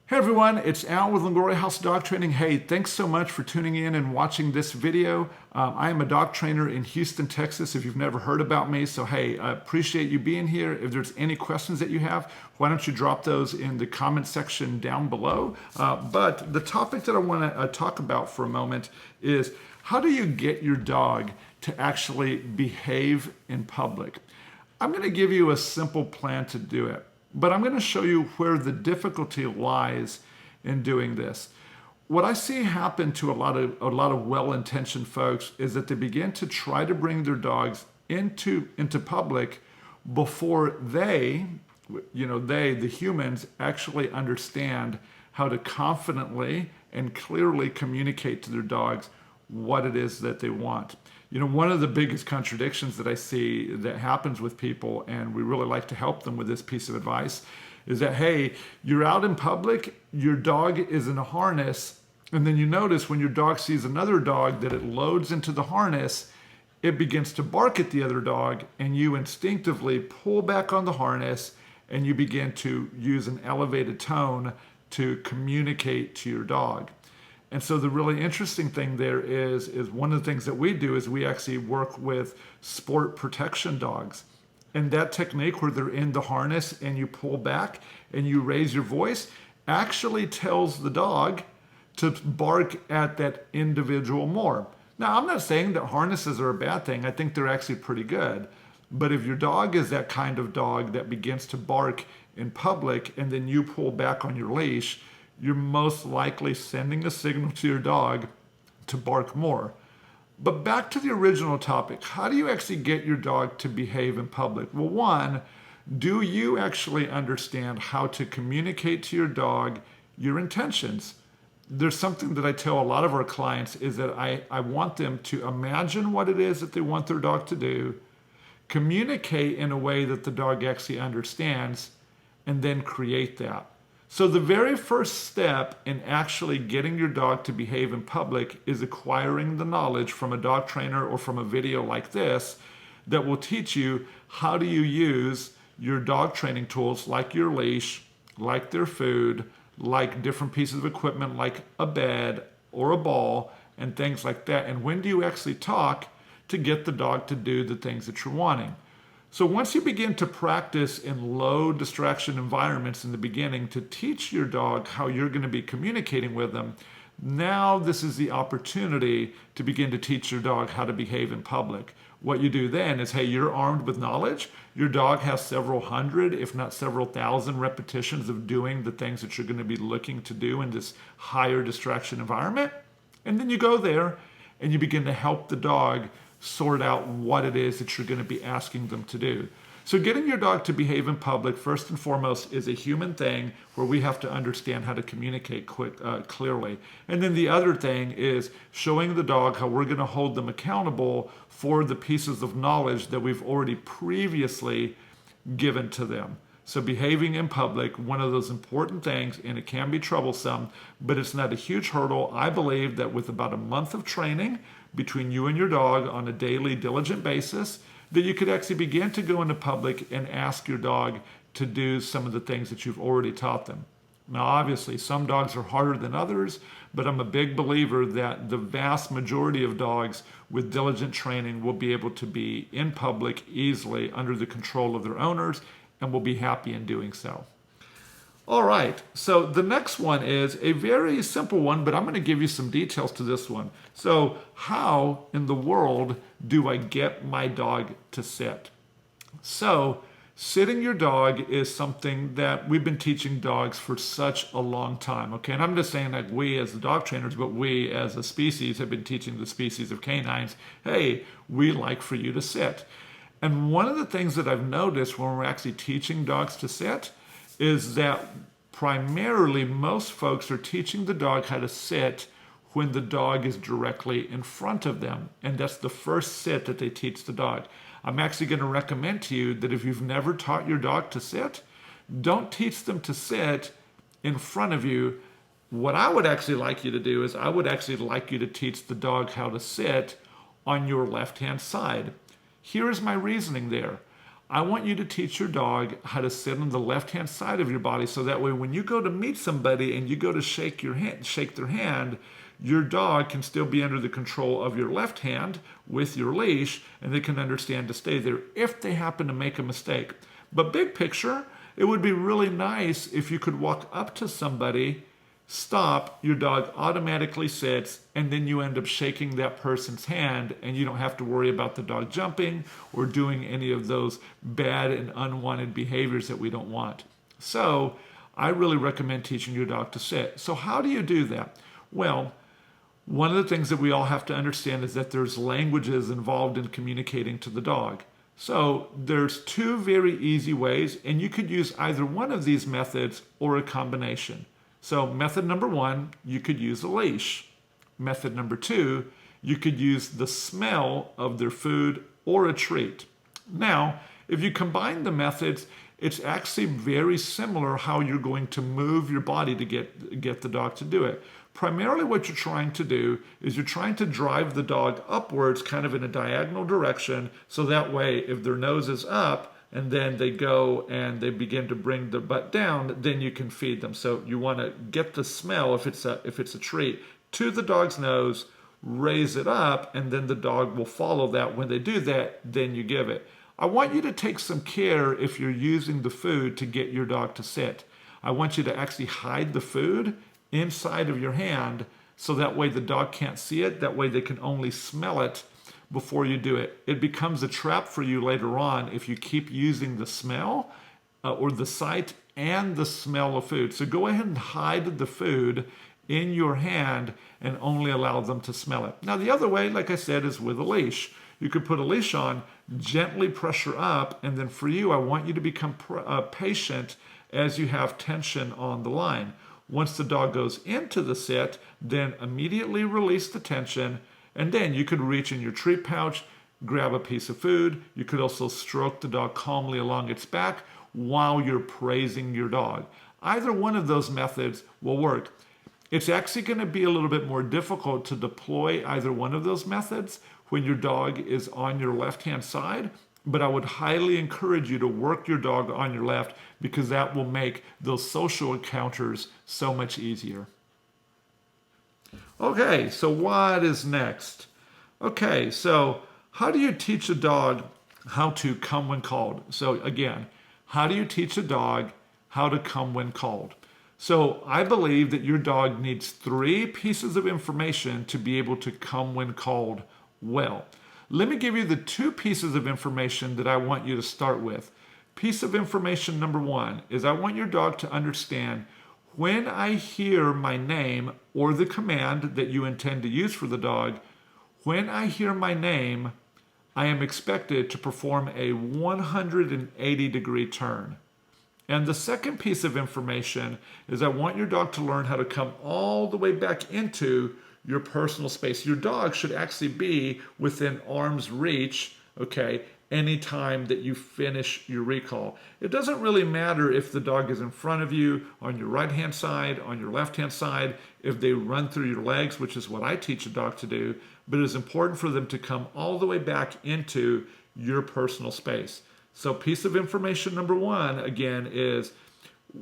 Hey everyone, it's Al with Longoriahaus Dog Training. Hey, thanks so much for tuning in and watching this video. I am a dog trainer in Houston, Texas, if you've never heard about me. So hey, I appreciate you being here. If there's any questions that you have, why don't you drop those in the comment section down below. But the topic that I want to talk about for a moment is how do you get your dog to actually behave in public? I'm going to give you a simple plan to do it. But I'm going to show you where the difficulty lies in doing this. What I see happen to a lot of well-intentioned folks is that they begin to try to bring their dogs into public before they, the humans, actually understand how to confidently and clearly communicate to their dogs what it is that they want. One of the biggest contradictions that I see that happens with people, and we really like to help them with this piece of advice, is that, hey, you're out in public, your dog is in a harness, and then you notice when your dog sees another dog that it loads into the harness, it begins to bark at the other dog, and you instinctively pull back on the harness, and you begin to use an elevated tone to communicate to your dog. And so the really interesting thing there is one of the things that we do is we actually work with sport protection dogs. And that technique where they're in the harness and you pull back and you raise your voice actually tells the dog to bark at that individual more. Now, I'm not saying that harnesses are a bad thing. I think they're actually pretty good. But if your dog is that kind of dog that begins to bark in public and then you pull back on your leash, you're most likely sending a signal to your dog to bark more. But back to the original topic, how do you actually get your dog to behave in public? Well, one, do you actually understand how to communicate to your dog your intentions? There's something that I tell a lot of our clients is that I want them to imagine what it is that they want their dog to do, communicate in a way that the dog actually understands, and then create that. So the very first step in actually getting your dog to behave in public is acquiring the knowledge from a dog trainer or from a video like this that will teach you how do you use your dog training tools like your leash, like their food, like different pieces of equipment like a bed or a ball and things like that. And when do you actually talk to get the dog to do the things that you're wanting? So once you begin to practice in low distraction environments in the beginning to teach your dog how you're going to be communicating with them, now this is the opportunity to begin to teach your dog how to behave in public. What you do then is, hey, you're armed with knowledge. Your dog has several hundred, if not several thousand repetitions of doing the things that you're going to be looking to do in this higher distraction environment. And then you go there and you begin to help the dog sort out what it is that you're going to be asking them to do. So getting your dog to behave in public, first and foremost, is a human thing where we have to understand how to communicate clearly. And then the other thing is showing the dog how we're going to hold them accountable for the pieces of knowledge that we've already previously given to them. So behaving in public, one of those important things, and it can be troublesome, but it's not a huge hurdle. I believe that with about a month of training between you and your dog on a daily diligent basis, that you could actually begin to go into public and ask your dog to do some of the things that you've already taught them. Now, obviously, some dogs are harder than others, but I'm a big believer that the vast majority of dogs with diligent training will be able to be in public easily under the control of their owners and will be happy in doing so. All right, so the next one is a very simple one, but I'm going to give you some details to this one. So how in the world do I get my dog to sit? So sitting your dog is something that we've been teaching dogs for such a long time, okay? And I'm just saying that we as the dog trainers, but we as a species have been teaching the species of canines, hey, we like for you to sit. And one of the things that I've noticed when we're actually teaching dogs to sit is that primarily most folks are teaching the dog how to sit when the dog is directly in front of them. And that's the first sit that they teach the dog. I'm actually going to recommend to you that if you've never taught your dog to sit, don't teach them to sit in front of you. What I would actually like you to do is I would actually like you to teach the dog how to sit on your left-hand side. Here is my reasoning there. I want you to teach your dog how to sit on the left-hand side of your body, so that way when you go to meet somebody and you go to shake their hand, your dog can still be under the control of your left hand with your leash, and they can understand to stay there if they happen to make a mistake. But big picture, it would be really nice if you could walk up to somebody, stop, your dog automatically sits, and then you end up shaking that person's hand, and you don't have to worry about the dog jumping or doing any of those bad and unwanted behaviors that we don't want. So I really recommend teaching your dog to sit. So how do you do that? Well, one of the things that we all have to understand is that there's languages involved in communicating to the dog. So there's two very easy ways, and you could use either one of these methods or a combination. So method number one, you could use a leash. Method number two, you could use the smell of their food or a treat. Now, if you combine the methods, it's actually very similar how you're going to move your body to get the dog to do it. Primarily what you're trying to do is you're trying to drive the dog upwards, kind of in a diagonal direction, so that way if their nose is up and then they go and they begin to bring their butt down, then you can feed them. So you want to get the smell, if it's a treat, to the dog's nose, raise it up, and then the dog will follow that. When they do that, then you give it. I want you to take some care if you're using the food to get your dog to sit. I want you to actually hide the food inside of your hand, so that way the dog can't see it. That way they can only smell it before you do it. It becomes a trap for you later on if you keep using the smell or the sight and the smell of food. So go ahead and hide the food in your hand and only allow them to smell it. Now the other way, like I said, is with a leash. You could put a leash on, gently pressure up, and then for you, I want you to become patient as you have tension on the line. Once the dog goes into the sit, then immediately release the tension, and then you could reach in your treat pouch, grab a piece of food. You could also stroke the dog calmly along its back while you're praising your dog. Either one of those methods will work. It's actually going to be a little bit more difficult to deploy either one of those methods when your dog is on your left-hand side, but I would highly encourage you to work your dog on your left, because that will make those social encounters so much easier. Okay, so what is next? Okay, so how do you teach a dog how to come when called? So again, how do you teach a dog how to come when called? So I believe that your dog needs 3 pieces of information to be able to come when called well. Let me give you the 2 pieces of information that I want you to start with. Piece of information number 1 is I want your dog to understand when I hear my name or the command that you intend to use for the dog, when I hear my name, I am expected to perform a 180-degree turn. And the second piece of information is I want your dog to learn how to come all the way back into your personal space. Your dog should actually be within arm's reach, okay, anytime that you finish your recall. It doesn't really matter if the dog is in front of you, on your right-hand side, on your left-hand side, if they run through your legs, which is what I teach a dog to do, but it is important for them to come all the way back into your personal space. So piece of information number 1, again, is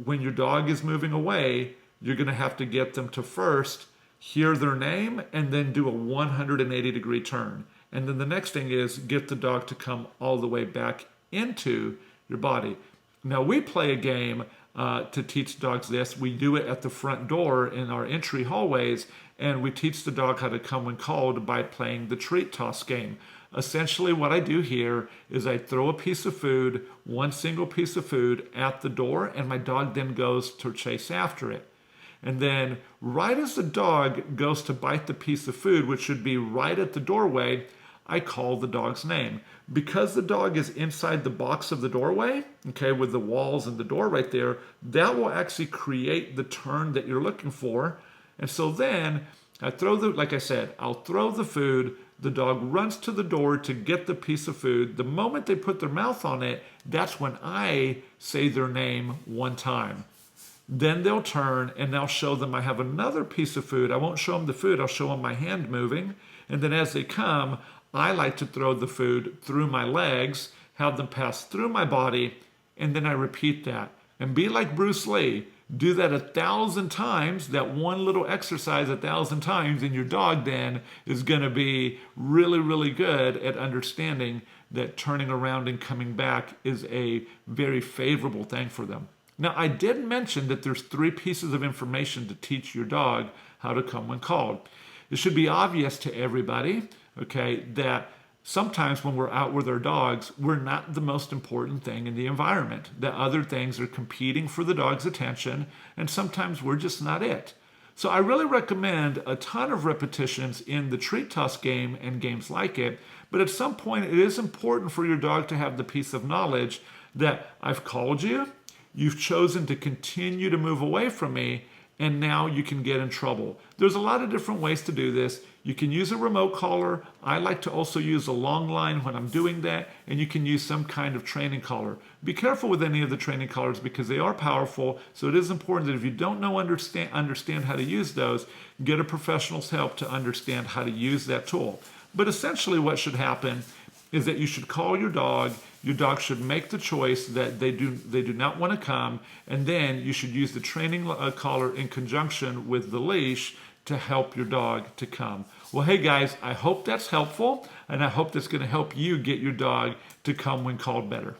when your dog is moving away, you're going to have to get them to first hear their name and then do a 180-degree turn. And then the next thing is get the dog to come all the way back into your body. Now we play a game to teach dogs this. We do it at the front door in our entry hallways, and we teach the dog how to come when called by playing the treat toss game. Essentially what I do here is I throw a piece of food, one single piece of food at the door, and my dog then goes to chase after it. And then right as the dog goes to bite the piece of food, which should be right at the doorway, I call the dog's name. Because the dog is inside the box of the doorway, okay, with the walls and the door right there, that will actually create the turn that you're looking for. And so then I throw like I said, I'll throw the food. The dog runs to the door to get the piece of food. The moment they put their mouth on it, that's when I say their name one time. Then they'll turn and I'll show them I have another piece of food. I won't show them the food, I'll show them my hand moving. And then as they come, I like to throw the food through my legs, have them pass through my body, and then I repeat that. And be like Bruce Lee. Do that 1,000 times, that one little exercise 1,000 times, and your dog then is going to be really, really good at understanding that turning around and coming back is a very favorable thing for them. Now, I did mention that there's 3 pieces of information to teach your dog how to come when called. It should be obvious to everybody, okay, that sometimes when we're out with our dogs, we're not the most important thing in the environment. That other things are competing for the dog's attention, and sometimes we're just not it. So I really recommend a ton of repetitions in the treat toss game and games like it, but at some point it is important for your dog to have the piece of knowledge that I've called you, you've chosen to continue to move away from me, and now you can get in trouble. There's a lot of different ways to do this. You can use a remote collar. I like to also use a long line when I'm doing that, and you can use some kind of training collar. Be careful with any of the training collars because they are powerful, so it is important that if you don't know understand how to use those, get a professional's help to understand how to use that tool. But essentially what should happen is that you should call your dog should make the choice that they do not want to come, and then you should use the training collar in conjunction with the leash to help your dog to come. Well, hey guys, I hope that's helpful, and I hope that's going to help you get your dog to come when called better.